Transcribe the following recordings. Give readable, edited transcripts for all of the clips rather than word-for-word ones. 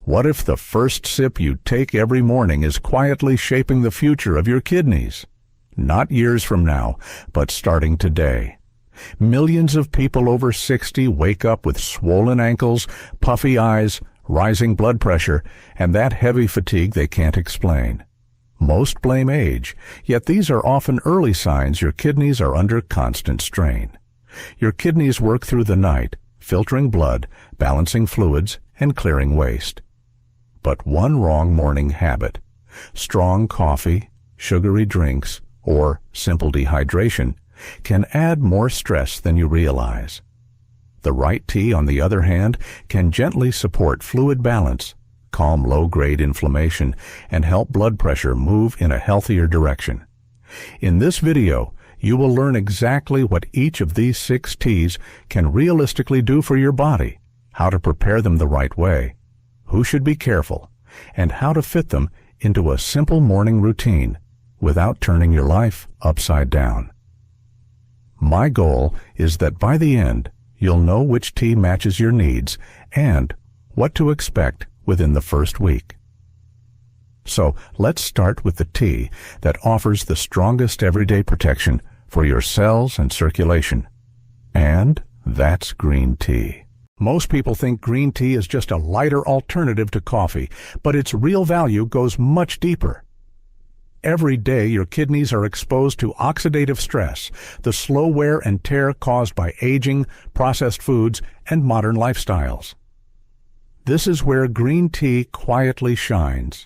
What if the first sip you take every morning is quietly shaping the future of your kidneys? Not years from now, but starting today. Millions of people over 60 wake up with swollen ankles, puffy eyes, rising blood pressure, and that heavy fatigue they can't explain. Most blame age, yet these are often early signs your kidneys are under constant strain. Your kidneys work through the night, filtering blood, balancing fluids, and clearing waste. But one wrong morning habit, strong coffee, sugary drinks, or simple dehydration, can add more stress than you realize. The right tea, on the other hand, can gently support fluid balance, calm low-grade inflammation, and help blood pressure move in a healthier direction. In this video, you will learn exactly what each of these 6 teas can realistically do for your body, how to prepare them the right way, who should be careful, and how to fit them into a simple morning routine without turning your life upside down. My goal is that by the end, you'll know which tea matches your needs and what to expect within the first week. So let's start with the tea that offers the strongest everyday protection for your cells and circulation. And that's green tea. Most people think green tea is just a lighter alternative to coffee, but its real value goes much deeper. Every day your kidneys are exposed to oxidative stress, the slow wear and tear caused by aging, processed foods, and modern lifestyles. This is where green tea quietly shines.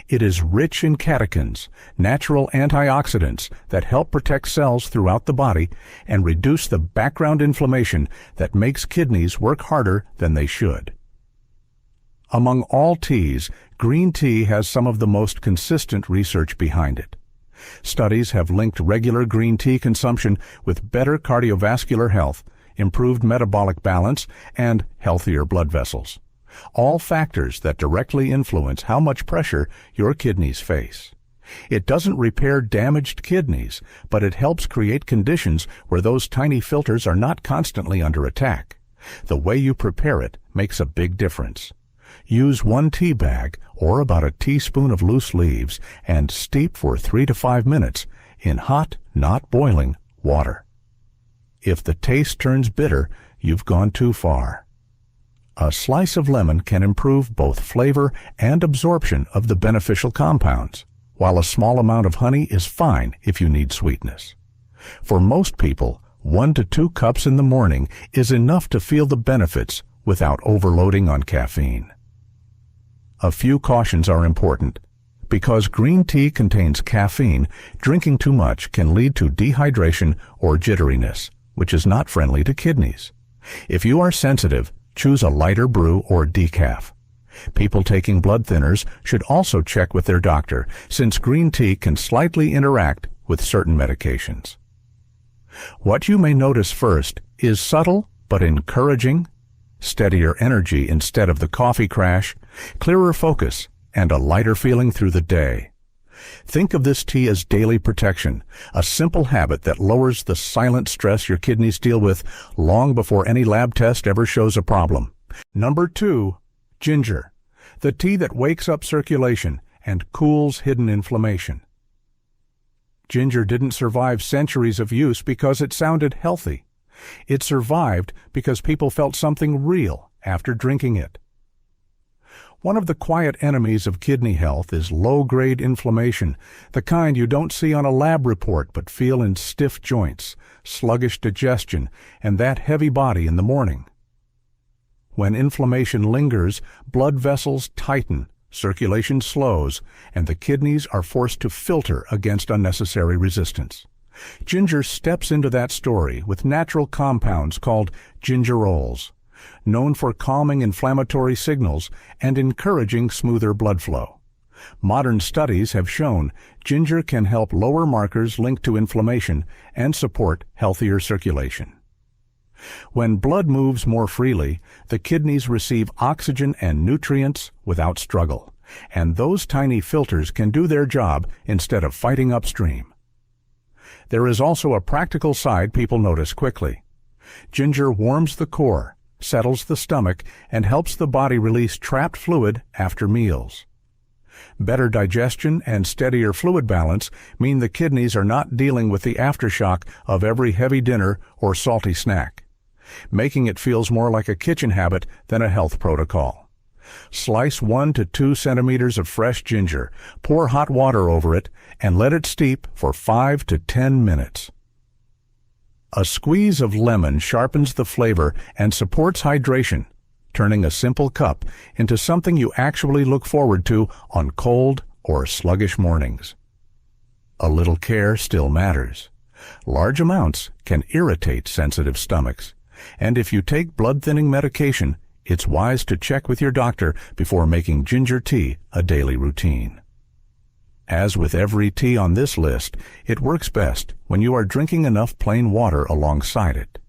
It is rich in catechins, natural antioxidants that help protect cells throughout the body and reduce the background inflammation that makes kidneys work harder than they should. Among all teas, green tea has some of the most consistent research behind it. Studies have linked regular green tea consumption with better cardiovascular health, improved metabolic balance, and healthier blood vessels. All factors that directly influence how much pressure your kidneys face. It doesn't repair damaged kidneys, but it helps create conditions where those tiny filters are not constantly under attack. The way you prepare it makes a big difference. Use 1 tea bag or about a teaspoon of loose leaves and steep for 3 to 5 minutes in hot, not boiling, water. If the taste turns bitter, you've gone too far. A slice of lemon can improve both flavor and absorption of the beneficial compounds, while a small amount of honey is fine if you need sweetness. For most people, 1 to 2 cups in the morning is enough to feel the benefits without overloading on caffeine. A few cautions are important. Because green tea contains caffeine, drinking too much can lead to dehydration or jitteriness, which is not friendly to kidneys. If you are sensitive, choose a lighter brew or decaf. People taking blood thinners should also check with their doctor, since green tea can slightly interact with certain medications. What you may notice first is subtle but encouraging, steadier energy instead of the coffee crash, clearer focus, and a lighter feeling through the day. Think of this tea as daily protection, a simple habit that lowers the silent stress your kidneys deal with long before any lab test ever shows a problem. Number 2, ginger, the tea that wakes up circulation and cools hidden inflammation. Ginger didn't survive centuries of use because it sounded healthy. It survived because people felt something real after drinking it. One of the quiet enemies of kidney health is low-grade inflammation, the kind you don't see on a lab report but feel in stiff joints, sluggish digestion, and that heavy body in the morning. When inflammation lingers, blood vessels tighten, circulation slows, and the kidneys are forced to filter against unnecessary resistance. Ginger steps into that story with natural compounds called gingerols, known for calming inflammatory signals and encouraging smoother blood flow. Modern studies have shown ginger can help lower markers linked to inflammation and support healthier circulation. When blood moves more freely, the kidneys receive oxygen and nutrients without struggle, and those tiny filters can do their job instead of fighting upstream. There is also a practical side people notice quickly. Ginger warms the core, settles the stomach, and helps the body release trapped fluid after meals. Better digestion and steadier fluid balance mean the kidneys are not dealing with the aftershock of every heavy dinner or salty snack, making it feels more like a kitchen habit than a health protocol. Slice 1 to 2 centimeters of fresh ginger, pour hot water over it, and let it steep for 5 to 10 minutes. A squeeze of lemon sharpens the flavor and supports hydration, turning a simple cup into something you actually look forward to on cold or sluggish mornings. A little care still matters. Large amounts can irritate sensitive stomachs, and if you take blood-thinning medication, it's wise to check with your doctor before making ginger tea a daily routine. As with every tea on this list, it works best when you are drinking enough plain water alongside it.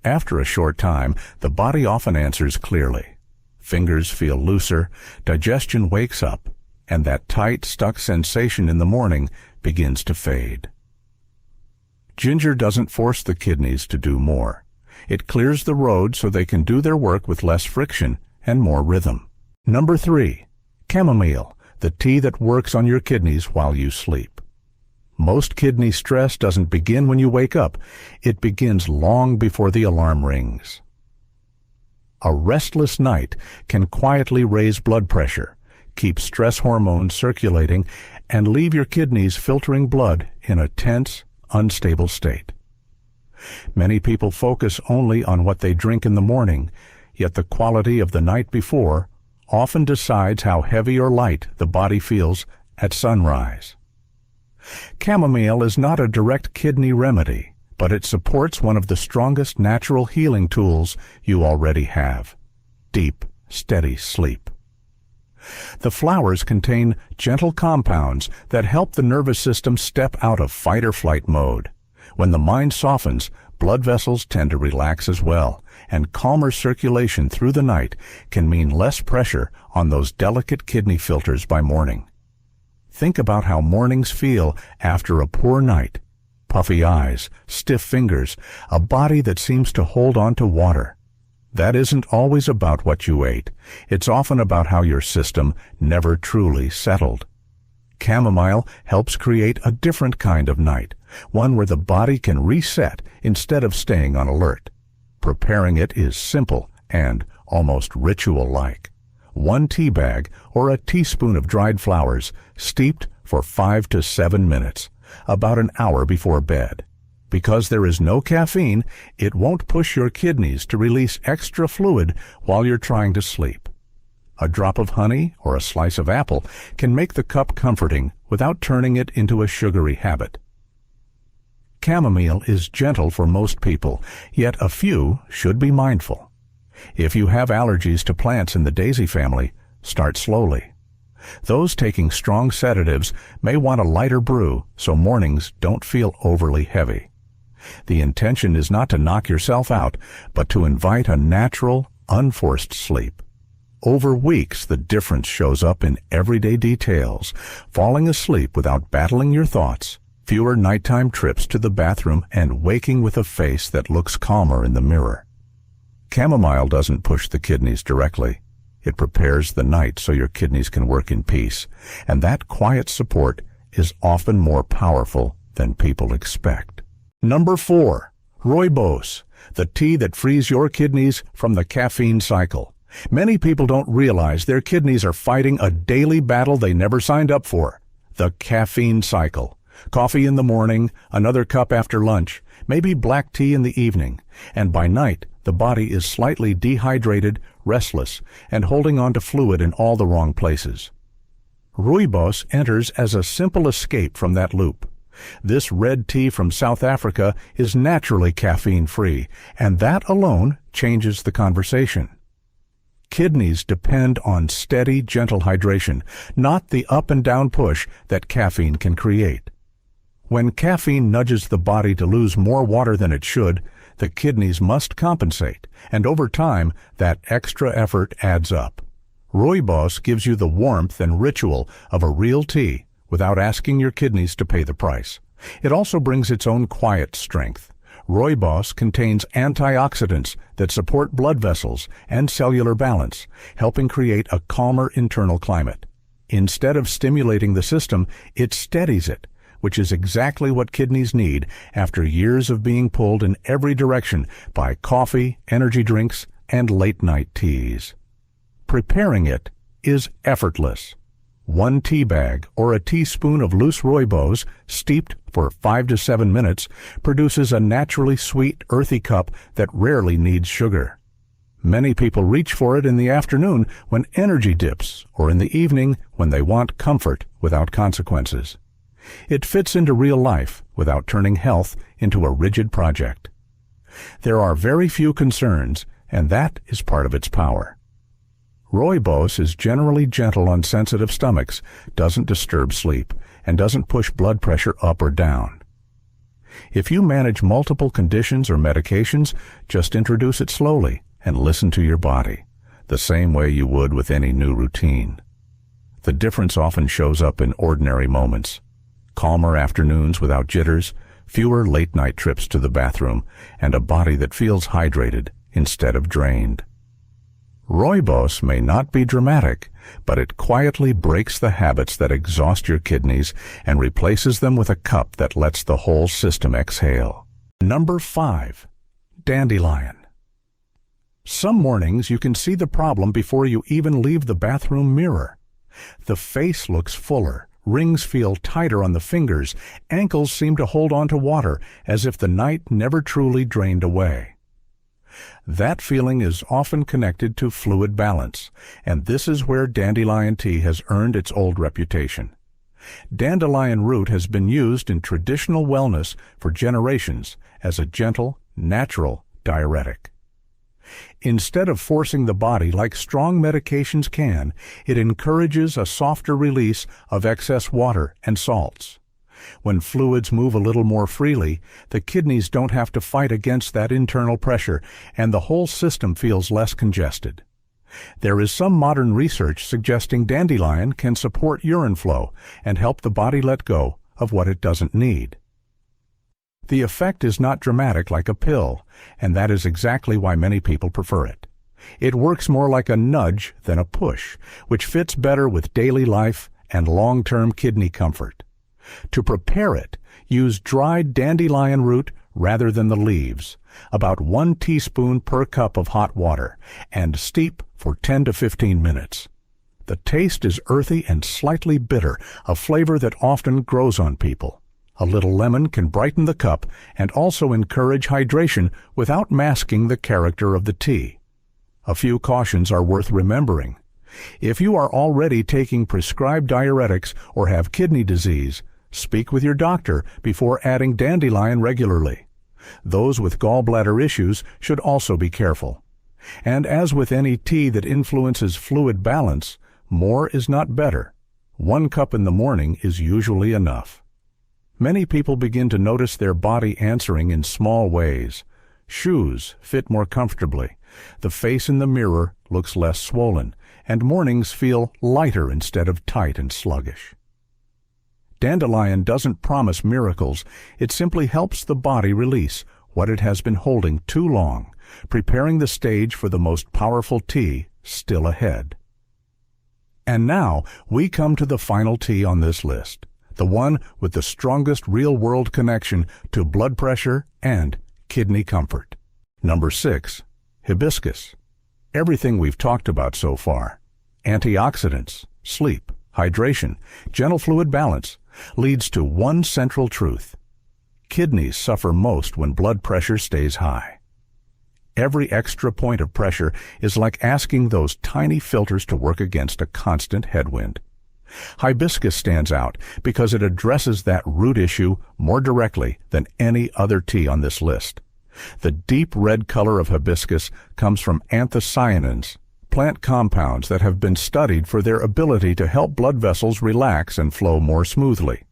After a short time, the body often answers clearly. Fingers feel looser, digestion wakes up, and that tight, stuck sensation in the morning begins to fade. Ginger doesn't force the kidneys to do more. It clears the road so they can do their work with less friction and more rhythm. Number 3. Chamomile, the tea that works on your kidneys while you sleep. Most kidney stress doesn't begin when you wake up. It begins long before the alarm rings. A restless night can quietly raise blood pressure, keep stress hormones circulating, and leave your kidneys filtering blood in a tense, unstable state. Many people focus only on what they drink in the morning, yet the quality of the night before often decides how heavy or light the body feels at sunrise. Chamomile is not a direct kidney remedy, but it supports one of the strongest natural healing tools you already have: deep, steady sleep. The flowers contain gentle compounds that help the nervous system step out of fight-or-flight mode. When the mind softens, blood vessels tend to relax as well, and calmer circulation through the night can mean less pressure on those delicate kidney filters by morning. Think about how mornings feel after a poor night. Puffy eyes, stiff fingers, a body that seems to hold on to water. That isn't always about what you ate. It's often about how your system never truly settled. Chamomile helps create a different kind of night, one where the body can reset instead of staying on alert. Preparing it is simple and almost ritual-like. 1 tea bag or a teaspoon of dried flowers steeped for 5 to 7 minutes, about an hour before bed. Because there is no caffeine, it won't push your kidneys to release extra fluid while you're trying to sleep. A drop of honey or a slice of apple can make the cup comforting without turning it into a sugary habit. Chamomile is gentle for most people, yet a few should be mindful. If you have allergies to plants in the daisy family, start slowly. Those taking strong sedatives may want a lighter brew so mornings don't feel overly heavy. The intention is not to knock yourself out, but to invite a natural, unforced sleep. Over weeks, the difference shows up in everyday details: falling asleep without battling your thoughts, fewer nighttime trips to the bathroom, and waking with a face that looks calmer in the mirror. Chamomile doesn't push the kidneys directly. It prepares the night so your kidneys can work in peace, and that quiet support is often more powerful than people expect. Number 4. Rooibos, the tea that frees your kidneys from the caffeine cycle. Many people don't realize their kidneys are fighting a daily battle they never signed up for: the caffeine cycle. Coffee in the morning, another cup after lunch, maybe black tea in the evening, and by night the body is slightly dehydrated, restless, and holding on to fluid in all the wrong places. Rooibos enters as a simple escape from that loop. This red tea from South Africa is naturally caffeine-free, and that alone changes the conversation. Kidneys depend on steady, gentle hydration, not the up-and-down push that caffeine can create. When caffeine nudges the body to lose more water than it should, the kidneys must compensate, and over time, that extra effort adds up. Rooibos gives you the warmth and ritual of a real tea without asking your kidneys to pay the price. It also brings its own quiet strength. Rooibos contains antioxidants that support blood vessels and cellular balance, helping create a calmer internal climate. Instead of stimulating the system, it steadies it, which is exactly what kidneys need after years of being pulled in every direction by coffee, energy drinks, and late-night teas. Preparing it is effortless. 1 tea bag or a teaspoon of loose Rooibos, steeped for 5 to 7 minutes, produces a naturally sweet, earthy cup that rarely needs sugar. Many people reach for it in the afternoon when energy dips, or in the evening when they want comfort without consequences. It fits into real life without turning health into a rigid project. There are very few concerns, and that is part of its power. Rooibos is generally gentle on sensitive stomachs, doesn't disturb sleep, and doesn't push blood pressure up or down. If you manage multiple conditions or medications, just introduce it slowly and listen to your body, the same way you would with any new routine. The difference often shows up in ordinary moments: calmer afternoons without jitters, fewer late-night trips to the bathroom, and a body that feels hydrated instead of drained. Rooibos may not be dramatic, but it quietly breaks the habits that exhaust your kidneys and replaces them with a cup that lets the whole system exhale. Number 5. Dandelion. Some mornings you can see the problem before you even leave the bathroom mirror. The face looks fuller, rings feel tighter on the fingers, ankles seem to hold on to water as if the night never truly drained away. That feeling is often connected to fluid balance, and this is where Dandelion Tea has earned its old reputation. Dandelion root has been used in traditional wellness for generations as a gentle, natural diuretic. Instead of forcing the body like strong medications can, it encourages a softer release of excess water and salts. When fluids move a little more freely, the kidneys don't have to fight against that internal pressure, and the whole system feels less congested. There is some modern research suggesting dandelion can support urine flow and help the body let go of what it doesn't need. The effect is not dramatic like a pill, and that is exactly why many people prefer it. It works more like a nudge than a push, which fits better with daily life and long-term kidney comfort. To prepare it, use dried dandelion root rather than the leaves, about 1 teaspoon per cup of hot water, and steep for 10 to 15 minutes. The taste is earthy and slightly bitter, a flavor that often grows on people. A little lemon can brighten the cup and also encourage hydration without masking the character of the tea. A few cautions are worth remembering. If you are already taking prescribed diuretics or have kidney disease, speak with your doctor before adding dandelion regularly. Those with gallbladder issues should also be careful. And as with any tea that influences fluid balance, more is not better. 1 cup in the morning is usually enough. Many people begin to notice their body answering in small ways. Shoes fit more comfortably, the face in the mirror looks less swollen, and mornings feel lighter instead of tight and sluggish. Dandelion doesn't promise miracles, it simply helps the body release what it has been holding too long, preparing the stage for the most powerful tea still ahead. And now we come to the final tea on this list, the one with the strongest real-world connection to blood pressure and kidney comfort. Number 6. Hibiscus. Everything we've talked about so far, antioxidants, sleep, hydration, gentle fluid balance, leads to one central truth. Kidneys suffer most when blood pressure stays high. Every extra point of pressure is like asking those tiny filters to work against a constant headwind. Hibiscus stands out because it addresses that root issue more directly than any other tea on this list. The deep red color of hibiscus comes from anthocyanins, plant compounds that have been studied for their ability to help blood vessels relax and flow more smoothly.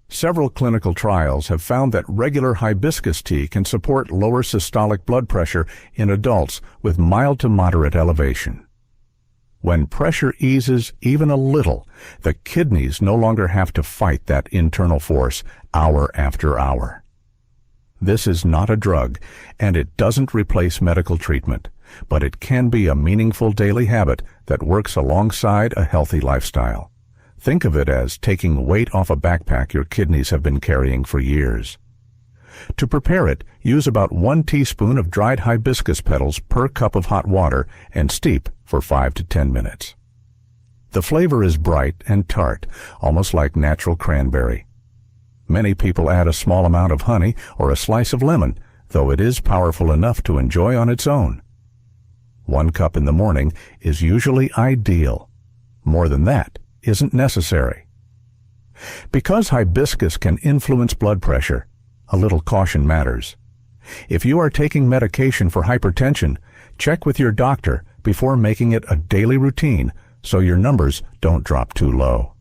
Several clinical trials have found that regular hibiscus tea can support lower systolic blood pressure in adults with mild to moderate elevation. When pressure eases even a little, the kidneys no longer have to fight that internal force hour after hour. This is not a drug, and it doesn't replace medical treatment, but it can be a meaningful daily habit that works alongside a healthy lifestyle. Think of it as taking weight off a backpack your kidneys have been carrying for years. To prepare it, use about 1 teaspoon of dried hibiscus petals per cup of hot water and steep for 5 to 10 minutes. The flavor is bright and tart, almost like natural cranberry. Many people add a small amount of honey or a slice of lemon, though it is powerful enough to enjoy on its own. 1 cup in the morning is usually ideal. More than that isn't necessary. Because hibiscus can influence blood pressure, a little caution matters. If you are taking medication for hypertension, check with your doctor before making it a daily routine so your numbers don't drop too low.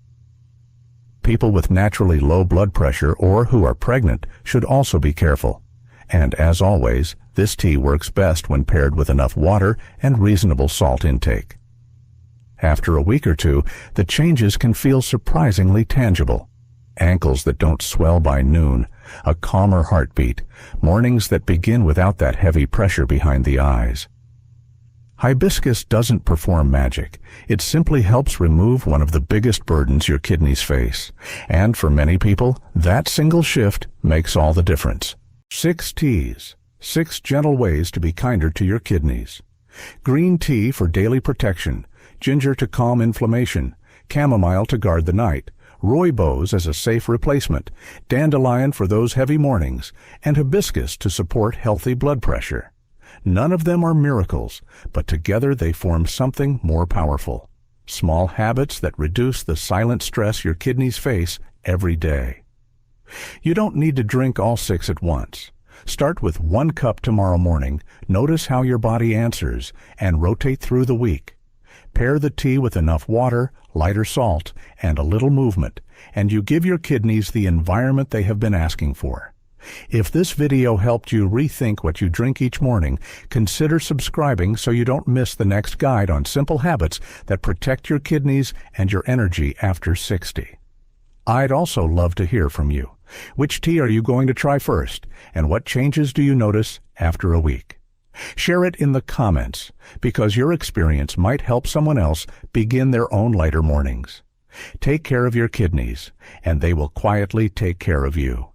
People with naturally low blood pressure or who are pregnant should also be careful. And as always, this tea works best when paired with enough water and reasonable salt intake. After a week or two, the changes can feel surprisingly tangible. Ankles that don't swell by noon, a calmer heartbeat, mornings that begin without that heavy pressure behind the eyes. Hibiscus doesn't perform magic. It simply helps remove one of the biggest burdens your kidneys face. And for many people, that single shift makes all the difference. 6 teas, 6 gentle ways to be kinder to your kidneys. Green tea for daily protection, ginger to calm inflammation, chamomile to guard the night, Rooibos as a safe replacement, dandelion for those heavy mornings, and hibiscus to support healthy blood pressure. None of them are miracles, but together they form something more powerful. Small habits that reduce the silent stress your kidneys face every day. You don't need to drink all 6 at once. Start with 1 cup tomorrow morning, notice how your body answers, and rotate through the week. Pair the tea with enough water, lighter salt, and a little movement, and you give your kidneys the environment they have been asking for. If this video helped you rethink what you drink each morning, consider subscribing so you don't miss the next guide on simple habits that protect your kidneys and your energy after 60. I'd also love to hear from you. Which tea are you going to try first, and what changes do you notice after a week? Share it in the comments, because your experience might help someone else begin their own lighter mornings. Take care of your kidneys, and they will quietly take care of you.